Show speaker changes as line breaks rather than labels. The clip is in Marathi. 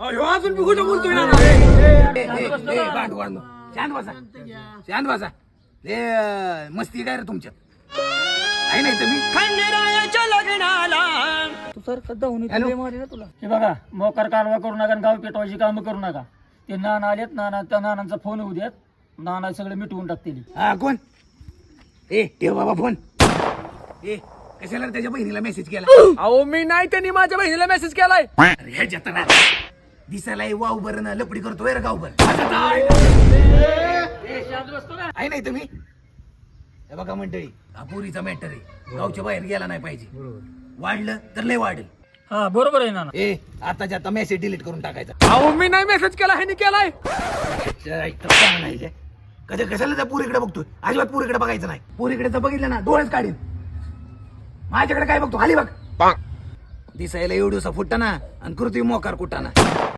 अजून बी कुठं बोलतोय ना शांत बसा शांत बसा मस्ती काय रे तुमच्यात आहे नाही तुम्ही
खंडेरायाच्या लग्नाला
तू सारखं जाऊन मारे ना तुला.
हे बघा मोकार कारवा करू नका आणि गाव पेटवायची कामं करू नका. ते नाना आलेत नाना त्या नानांचा फोन होऊ द्यात नाना सगळे मिटवून टाकतील.
हा कोण ए ठेव बाबा फोन ए कशाला रे त्याच्या बहिणीला मेसेज केला
अहो मी नाही त्यांनी माझ्या बहिणीला मेसेज केलाय
अरे ह्या जत्रा दिसायला वाव बरं ना लपडी करतोय रे गावभर आहे नाही तुम्ही हे बघा मंडळी हा पुरीचा मॅटर आहे गावच्या बाहेर गेला नाही पाहिजे वाढलं तर लय वाढेल.
हा बरोबर आहे नाना.
ए आताच्या आता मेसेज डिलीट करून टाकायचा
अहो मी नाही मेसेज केला ह्यानी केलाय
कधी कशाला त्या पुरीकडे बघतोय अजिबात पुरीकडे बघायचं नाही पुरीकडे तर बघितलं ना डोळेच काढीन माझ्याकडे काय बघतो खाली बघ दिसायला एवढूसा फुटताना आणि कृती मोकार कुटाना